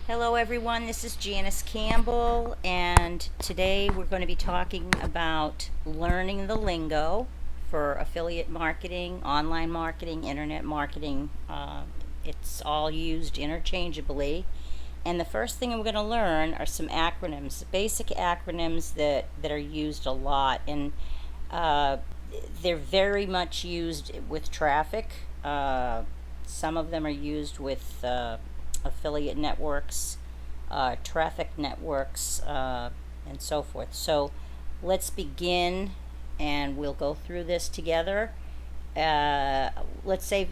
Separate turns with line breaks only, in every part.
Hello everyone, this is Janice Campbell, and today we're going to be talking about learning the lingo for affiliate marketing, online marketing, internet marketing. It's all used interchangeably. And the first thing we're going to learn are some acronyms, basic acronyms that are used a lot, and they're very much used with traffic. Some of them are used with affiliate networks, traffic networks, and so forth. So let's begin, and we'll go through this together. Let's say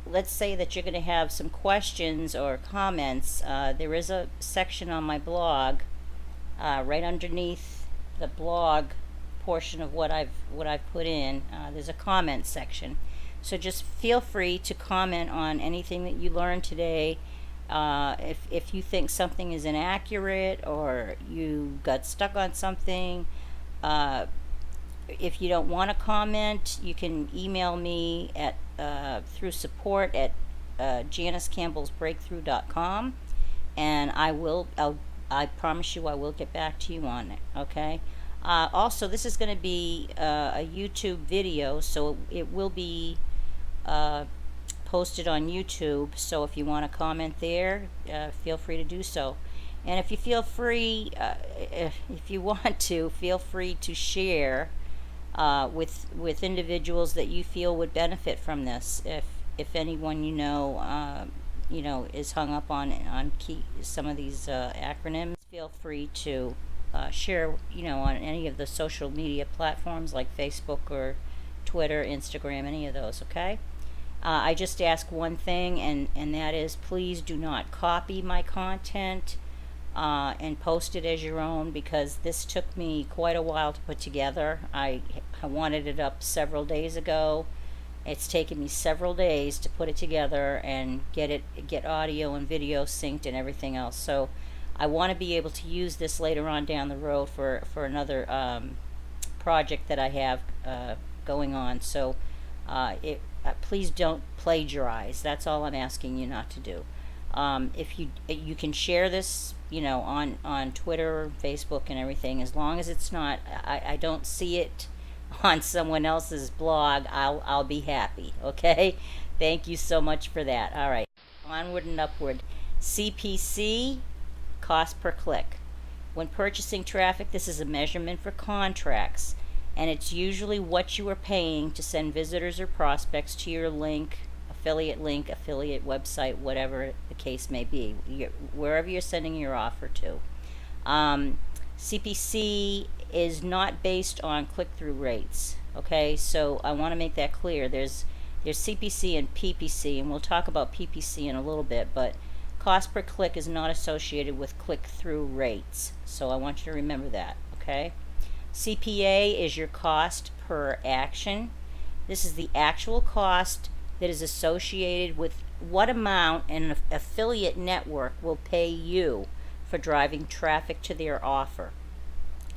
that you're going to have some questions or comments. There is a section on my blog, right underneath the blog portion of what I've put in. There's a comment section. So just feel free to comment on anything that you learned today. If you think something is inaccurate or you got stuck on something, if you don't want to comment, you can email me at through support at JaniceCampbellsbreakthrough.com, and I promise you I will get back to you on it. Okay. Also, this is going to be a YouTube video, so it will be posted on YouTube. So if you want to comment there, feel free to do so. And if you feel free, if you want to, feel free to share with individuals that you feel would benefit from this. If anyone you know is hung up on some of these acronyms, feel free to share on any of the social media platforms like Facebook or Twitter, Instagram, any of those. Okay. I just ask one thing, and that is, please do not copy my content and post it as your own, because this took me quite a while to put together. I wanted it up several days ago. It's taken me several days to put it together and get audio and video synced and everything else. So I want to be able to use this later on down the road for another project that I have going on. So please don't plagiarize. That's all I'm asking you not to do. If you can share this, on Twitter, Facebook, and everything, as long as it's not, I don't see it on someone else's blog, I'll be happy. Okay. Thank you so much for that. All right, onward and upward. CPC, cost per click. When purchasing traffic, this is a measurement for contracts, and it's usually what you are paying to send visitors or prospects to your link, affiliate website, whatever the case may be, wherever you're sending your offer to. CPC is not based on click-through rates. Okay, so I want to make that clear. There's CPC and PPC, and we'll talk about PPC in a little bit, but cost per click is not associated with click-through rates. So I want you to remember that. Okay. CPA is your cost per action. This is the actual cost that is associated with what amount an affiliate network will pay you for driving traffic to their offer.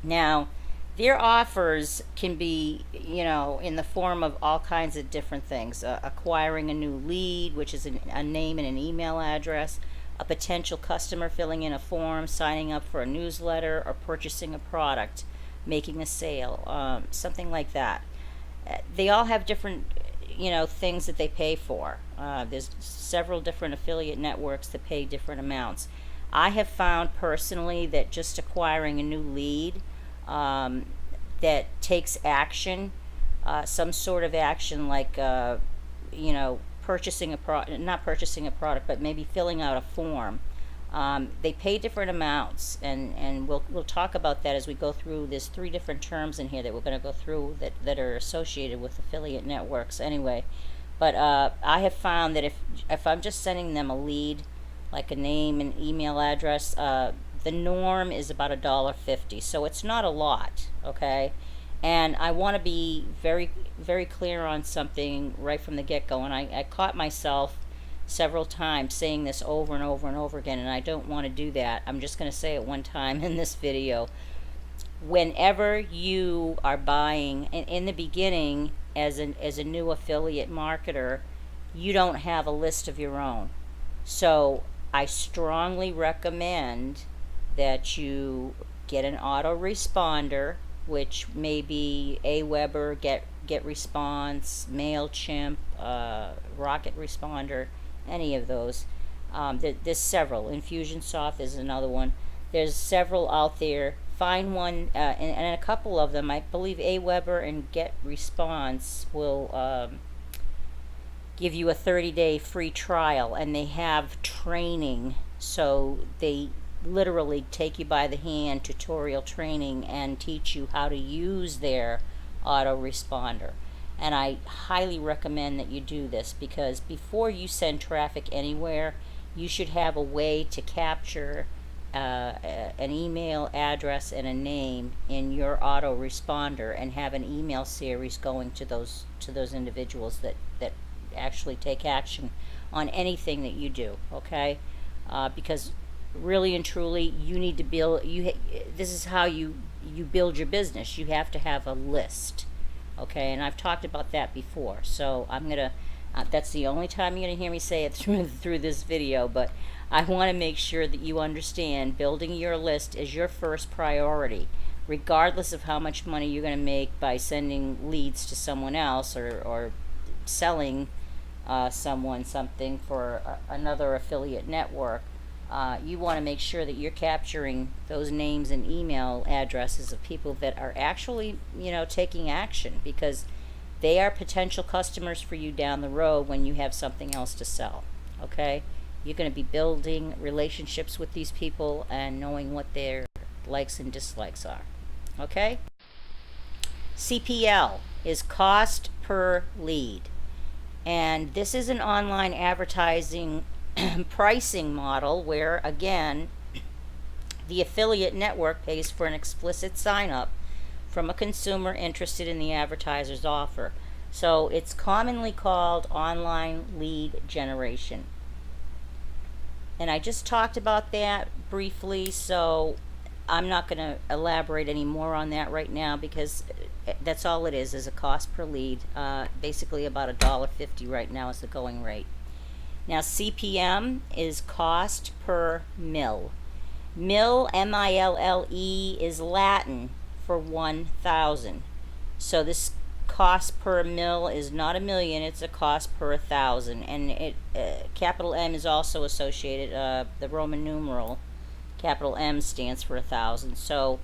Now, their offers can be, in the form of all kinds of different things. Acquiring a new lead, which is a name and an email address, a potential customer filling in a form, signing up for a newsletter, or purchasing a product, making a sale, something like that. They all have different things that they pay for. There's several different affiliate networks that pay different amounts. I have found personally that just acquiring a new lead that takes action, some sort of action, like purchasing not purchasing a product, but maybe filling out a form. They pay different amounts, and we'll talk about that as we go through. There's 3 different terms in here that we're going to go through that are associated with affiliate networks anyway. But I have found that if I'm just sending them a lead, like a name and email address, the norm is about $1.50. So it's not a lot. Okay. And I want to be very, very clear on something right from the get-go, and I caught myself several times saying this over and over and over again, and I don't want to do that. I'm just going to say it one time in this video. Whenever you are buying, in the beginning, as a new affiliate marketer, you don't have a list of your own. So I strongly recommend that you get an autoresponder, which may be Aweber, Get Response, MailChimp, Rocket Responder, any of those. There's several. Infusionsoft is another one. There's several out there. Find one, and a couple of them, I believe Aweber and Get Response will give you a 30-day free trial, and they have training, so they literally take you by the hand, tutorial training, and teach you how to use their autoresponder. And I highly recommend that you do this, because before you send traffic anywhere, you should have a way to capture an email address and a name in your autoresponder, and have an email series going to those individuals that actually take action on anything that you do. Okay, because really and truly, you need to build. This is how you build your business. You have to have a list. Okay, and I've talked about that before. So I'm gonna. That's the only time you're gonna hear me say it through this video. But I want to make sure that you understand building your list is your first priority, regardless of how much money you're gonna make by sending leads to someone else, or selling someone something for another affiliate network. You want to make sure that you're capturing those names and email addresses of people that are actually, taking action, because they are potential customers for you down the road when you have something else to sell. Okay, you're going to be building relationships with these people and knowing what their likes and dislikes are. Okay, CPL is cost per lead. And this is an online advertising pricing model where, again, the affiliate network pays for an explicit sign-up from a consumer interested in the advertiser's offer. So it's commonly called online lead generation. And I just talked about that briefly, so I'm not going to elaborate any more on that right now, because that's all it is a cost per lead. Basically about $1.50 right now is the going rate. Now CPM is cost per mille. Mille, M-I-L-L-E, is Latin for 1,000. So this cost per mille is not a million, it's a cost per 1,000. And it capital M is also associated, the Roman numeral capital M stands for 1,000. So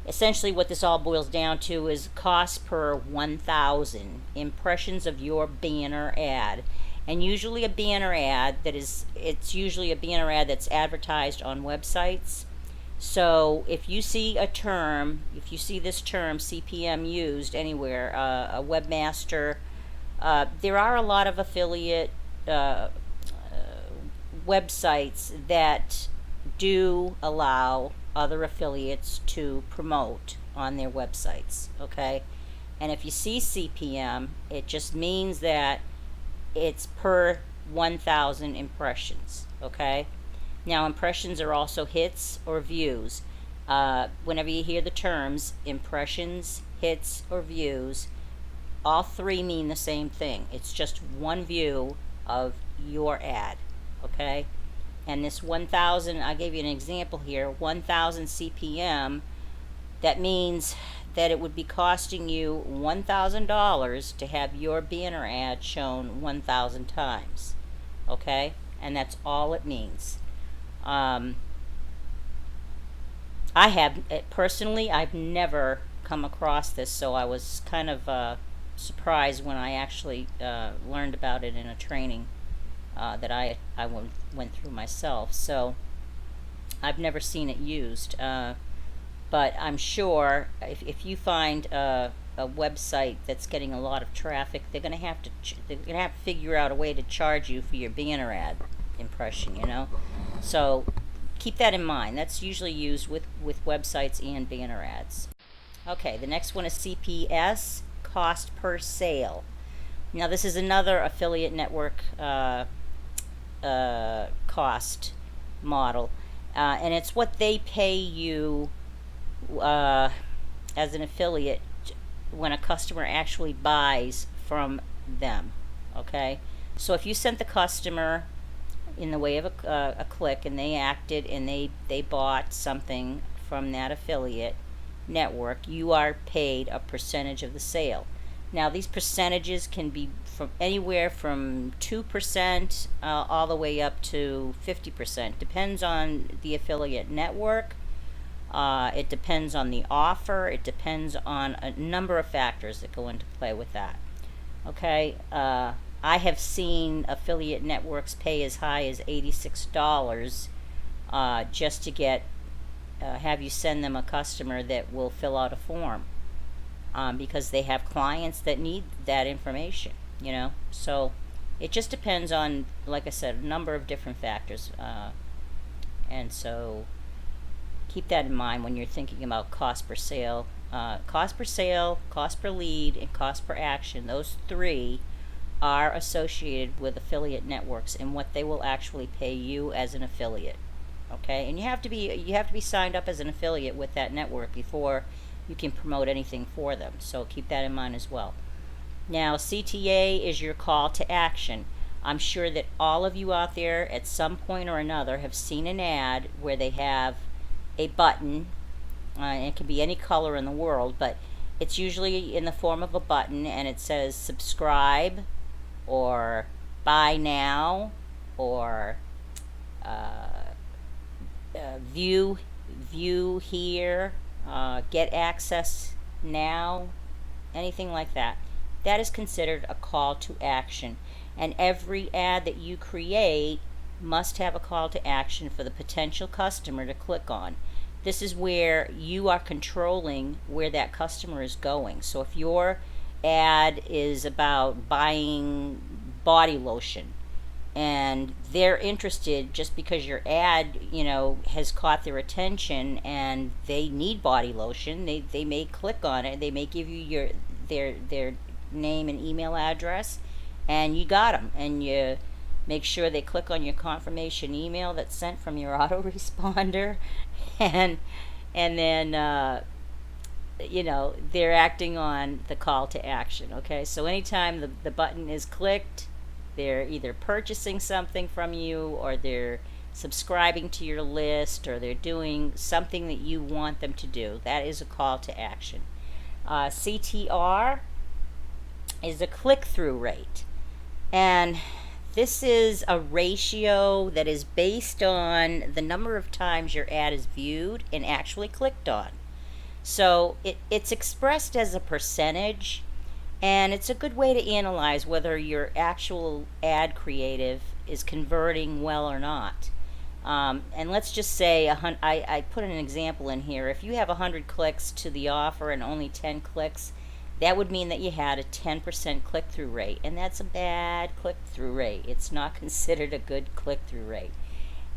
essentially what this all boils down to is cost per 1,000 impressions of your banner ad. And usually a banner ad it's usually a banner ad that's advertised on websites. So if you see this term CPM used anywhere, a webmaster, there are a lot of affiliate websites that do allow other affiliates to promote on their websites. Okay, and if you see CPM, it just means that it's per 1,000 impressions. Okay, now impressions are also hits or views. Whenever you hear the terms impressions, hits, or views, all three mean the same thing. It's just one view of your ad. Okay, and this 1,000, I gave you an example here, 1,000 CPM, that means that it would be costing you $1,000 to have your banner ad shown 1,000 times. Okay, and that's all it means. I have personally, I've never come across this, so I was kind of surprised when I actually learned about it in a training that I went through myself. So I've never seen it used, but I'm sure if you find a website that's getting a lot of traffic, they're gonna have to figure out a way to charge you for your banner ad impression. So keep that in mind. That's usually used with websites and banner ads. Okay, the next one is CPS, cost per sale. Now this is another affiliate network cost model, and it's what they pay you as an affiliate when a customer actually buys from them. Okay, so if you sent the customer in the way of a click, and they acted and they bought something from that affiliate network, you are paid a percentage of the sale. Now, these percentages can be from anywhere from 2% all the way up to 50%. Depends on the affiliate network. It depends on the offer. It depends on a number of factors that go into play with that. Okay, I have seen affiliate networks pay as high as $86 just to get have you send them a customer that will fill out a form, because they have clients that need that information, you know. So it just depends on, like I said, a number of different factors, and so keep that in mind when you're thinking about cost per sale. Cost per sale, cost per lead, and cost per action, those three are associated with affiliate networks and what they will actually pay you as an affiliate. Okay, and you have to be signed up as an affiliate with that network before you can promote anything for them. So keep that in mind as well. Now, CTA is your call to action. I'm sure that all of you out there at some point or another have seen an ad where they have a button, and it can be any color in the world, but it's usually in the form of a button, and it says subscribe or buy now or view here, get access now, anything like that. That is considered a call to action, and every ad that you create must have a call to action for the potential customer to click on. This is where you are controlling where that customer is going. So if your ad is about buying body lotion and they're interested just because your ad, you know, has caught their attention and they need body lotion, they may click on it. They may give you their name and email address, and you got them, and you make sure they click on your confirmation email that's sent from your autoresponder, and then you know, they're acting on the call to action. Okay, so anytime the button is clicked, they're either purchasing something from you, or they're subscribing to your list, or they're doing something that you want them to do. That is a call to action. CTR is a click-through rate, and this is a ratio that is based on the number of times your ad is viewed and actually clicked on. So it's expressed as a percentage, and it's a good way to analyze whether your actual ad creative is converting well or not. And let's just say, I put an example in here. If you have 100 clicks to the offer and only 10 clicks, that would mean that you had a 10% click-through rate, and that's a bad click-through rate. It's not considered a good click-through rate.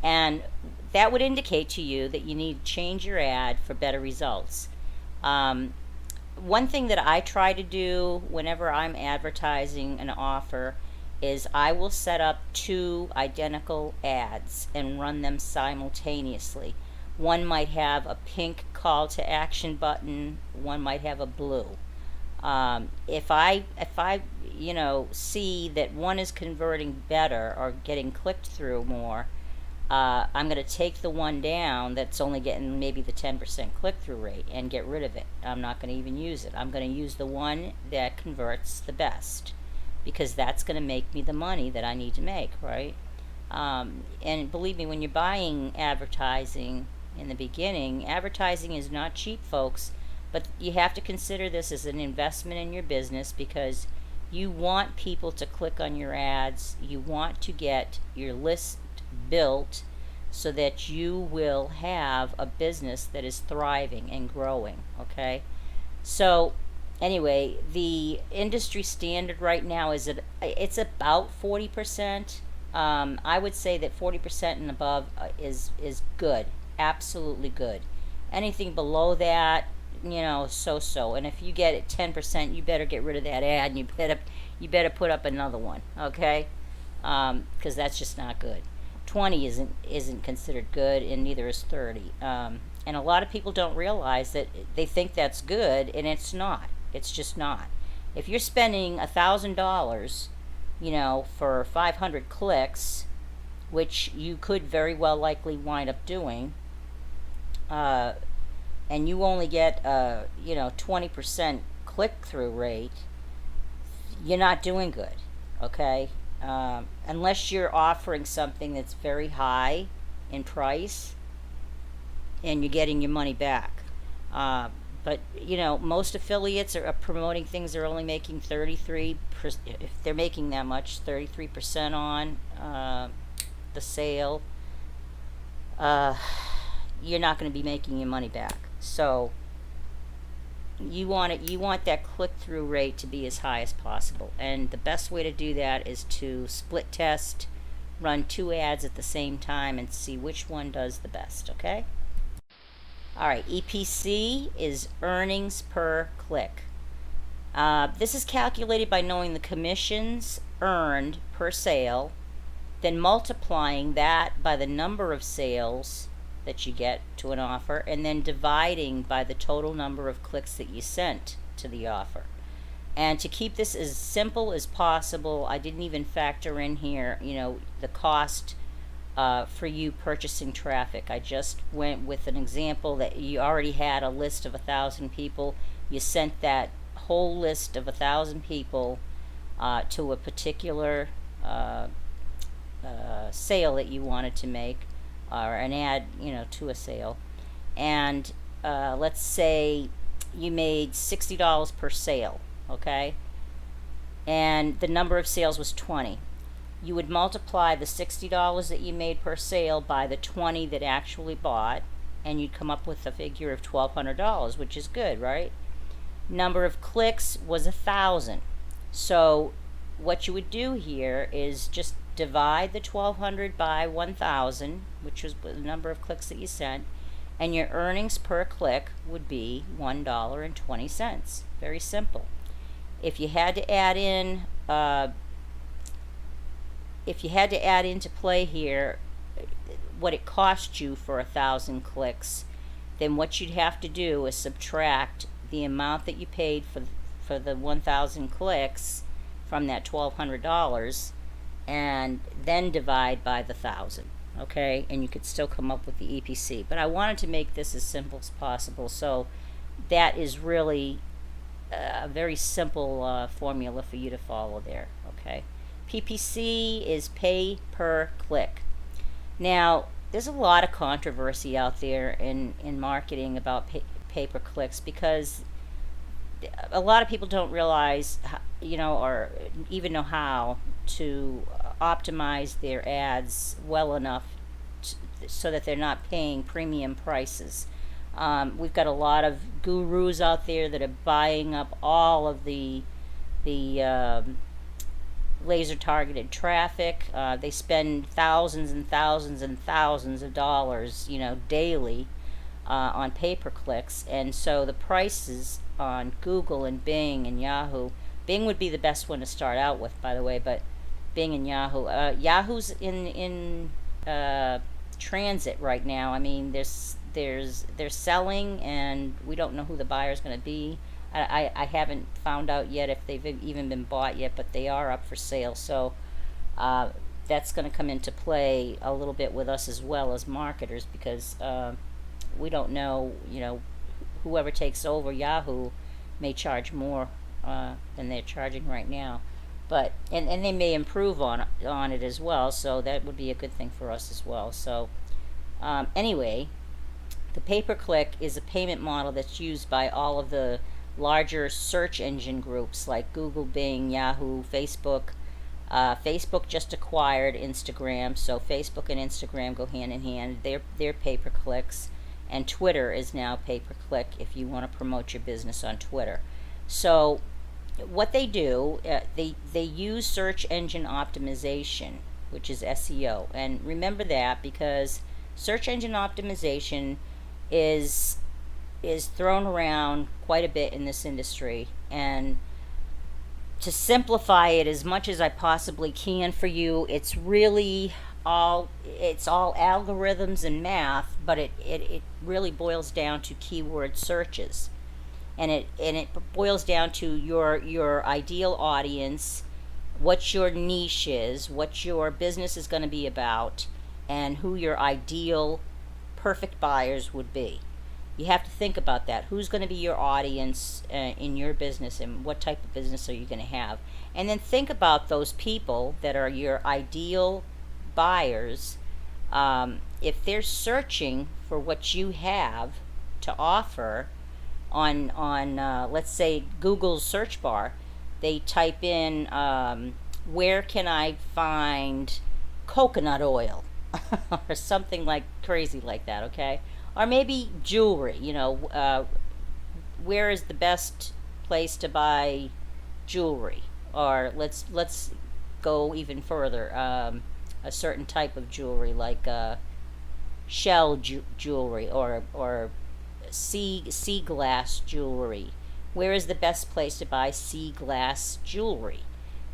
And that would indicate to you that you need to change your ad for better results. One thing that I try to do whenever I'm advertising an offer is I will set up 2 identical ads and run them simultaneously. One might have a pink call to action button, one might have a blue. If I you know, see that one is converting better or getting clicked through more, I'm going to take the one down that's only getting maybe the 10% click-through rate and get rid of it. I'm not going to even use it. I'm going to use the one that converts the best, because that's going to make me the money that I need to make, right? And believe me, when you're buying advertising in the beginning, advertising is not cheap, folks, but you have to consider this as an investment in your business, because you want people to click on your ads. You want to get your list built so that you will have a business that is thriving and growing. Okay, so anyway, the industry standard right now is it's about 40%. I would say that 40% and above is good, absolutely good. Anything below that, you know, so. And if you get it 10%, you better get rid of that ad, and you better put up another one. Okay, because that's just not good. 20 isn't considered good, and neither is 30. And a lot of people don't realize that. They think that's good, and it's not. It's just not. If you're spending $1,000, you know, for 500 clicks, which you could very well likely wind up doing, and you only get 20% click-through rate, you're not doing good, okay? Unless you're offering something that's very high in price and you're getting your money back. But most affiliates are promoting things they're only making 33%, if they're making that much, 33% on the sale. You're not going to be making your money back. So you want that click-through rate to be as high as possible, and the best way to do that is to split test, run 2 ads at the same time, and see which one does the best. Okay. All right, EPC is earnings per click. This is calculated by knowing the commissions earned per sale, then multiplying that by the number of sales that you get to an offer, and then dividing by the total number of clicks that you sent to the offer. And to keep this as simple as possible, I didn't even factor in here, the cost for you purchasing traffic. I just went with an example that you already had a list of 1,000 people. You sent that whole list of 1,000 people to a particular sale that you wanted to make, or an ad, to a sale. And let's say you made $60 per sale, okay? And the number of sales was 20. You would multiply the $60 that you made per sale by the 20 that actually bought, and you'd come up with a figure of $1,200, which is good, right? Number of clicks was 1,000. So what you would do here is just divide the 1,200 by 1,000, which was the number of clicks that you sent, and your earnings per click would be $1.20. Very simple. If you had to add in into play here what it cost you for 1,000 clicks, then what you'd have to do is subtract the amount that you paid for the 1,000 clicks from that $1,200, and then divide by the 1,000. Okay, and you could still come up with the EPC. But I wanted to make this as simple as possible, so that is really a very simple formula for you to follow there. Okay. PPC is pay per click. Now, there's a lot of controversy out there in marketing about pay per clicks, because a lot of people don't realize, or even know how to optimize their ads well enough so that they're not paying premium prices. We've got a lot of gurus out there that are buying up all of the laser targeted traffic. They spend thousands and thousands and thousands of dollars, daily on pay-per-clicks, and so the prices on Google and Bing and Yahoo. Bing would be the best one to start out with, by the way, but Bing and Yahoo. Yahoo's in transit right now. I mean, they're selling, and we don't know who the buyer's going to be. I haven't found out yet if they've even been bought yet, but they are up for sale. So that's going to come into play a little bit with us as well as marketers, because we don't know, whoever takes over Yahoo may charge more than they're charging right now. But and they may improve on it as well, so that would be a good thing for us as well. So anyway, the pay-per-click is a payment model that's used by all of the larger search engine groups like Google, Bing, Yahoo, Facebook. Facebook just acquired Instagram, so Facebook and Instagram go hand in hand. They're pay-per-clicks, and Twitter is now pay-per-click if you want to promote your business on Twitter. So what they do, they use search engine optimization, which is SEO. And remember that, because search engine optimization is thrown around quite a bit in this industry, and to simplify it as much as I possibly can for you, it's really all algorithms and math, but it really boils down to keyword searches, and it boils down to your ideal audience, what your niche is, what your business is going to be about, and who your ideal perfect buyers would be. You have to think about that. Who's going to be your audience in your business, and what type of business are you going to have? And then think about those people that are your ideal buyers. If they're searching for what you have to offer on let's say Google's search bar, they type in where can I find coconut oil or something like crazy like that, okay? Or maybe jewelry, where is the best place to buy jewelry? Or let's go even further, a certain type of jewelry like shell jewelry or sea glass jewelry. Where is the best place to buy sea glass jewelry?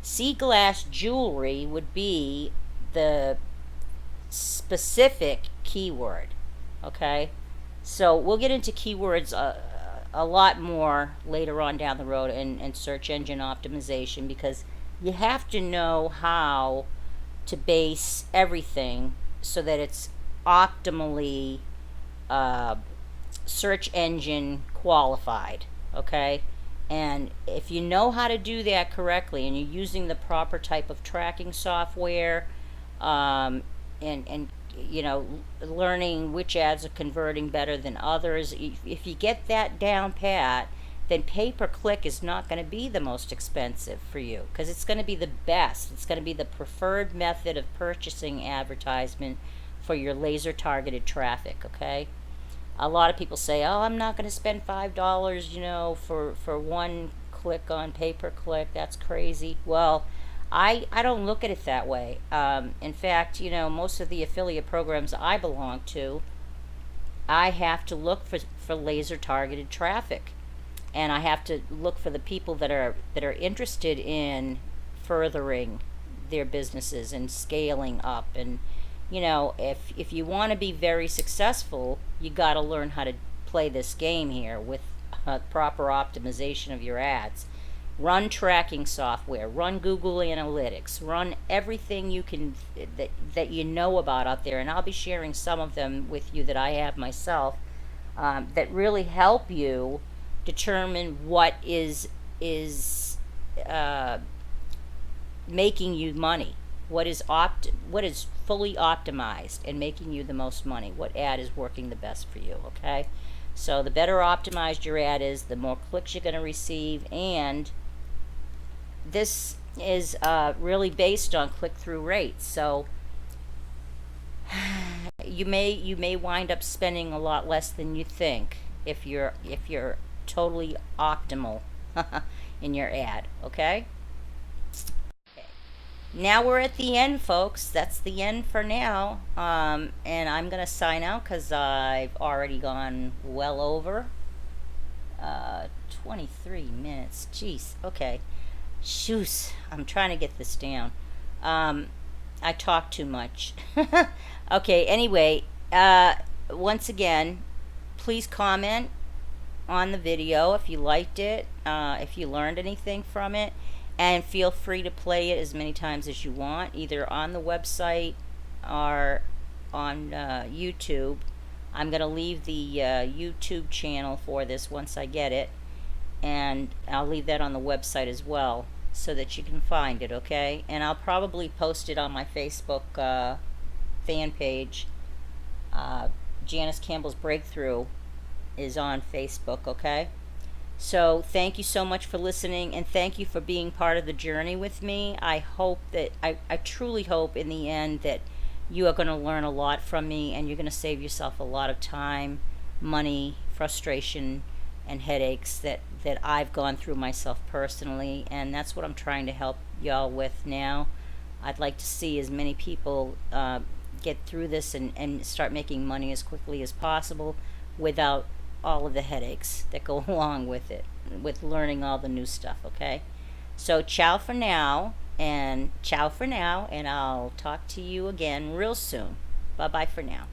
Sea glass jewelry would be the specific keyword, okay? So we'll get into keywords a lot more later on down the road in search engine optimization, because you have to know how to base everything so that it's optimally search engine qualified, okay? And if you know how to do that correctly and you're using the proper type of tracking software, and learning which ads are converting better than others, if you get that down pat, then pay-per-click is not going to be the most expensive for you, because it's going to be the best. It's going to be the preferred method of purchasing advertisement for your laser targeted traffic, okay? A lot of people say, oh, I'm not going to spend $5, for one click on pay-per-click. That's crazy. Well, I don't look at it that way. In fact, most of the affiliate programs I belong to, I have to look for laser targeted traffic, and I have to look for the people that are interested in furthering their businesses and scaling up. And if you want to be very successful, you got to learn how to play this game here with proper optimization of your ads. Run tracking software, run Google Analytics, run everything you can that you know about out there, and I'll be sharing some of them with you that I have myself, that really help you determine what is making you money, what is fully optimized and making you the most money, what ad is working the best for you, okay? So the better optimized your ad is, the more clicks you're going to receive, and this is really based on click-through rates. So you may wind up spending a lot less than you think if you're totally optimal in your ad, okay? Now we're at the end, folks. That's the end for now. And I'm going to sign out because I've already gone well over 23 minutes. Jeez. Okay. Shoes. I'm trying to get this down. I talk too much. Okay. Anyway, once again, please comment on the video if you liked it, if you learned anything from it. And feel free to play it as many times as you want, either on the website or on YouTube. I'm going to leave the YouTube channel for this once I get it, and I'll leave that on the website as well so that you can find it, okay? And I'll probably post it on my Facebook fan page. Janice Campbell's Breakthrough is on Facebook, okay? So thank you so much for listening, and thank you for being part of the journey with me. I hope that, I truly hope in the end that you are going to learn a lot from me, and you're going to save yourself a lot of time, money, frustration, and headaches that I've gone through myself personally, and that's what I'm trying to help y'all with now. I'd like to see as many people get through this and start making money as quickly as possible without all of the headaches that go along with it, with learning all the new stuff, okay? So ciao for now, and I'll talk to you again real soon. Bye-bye for now.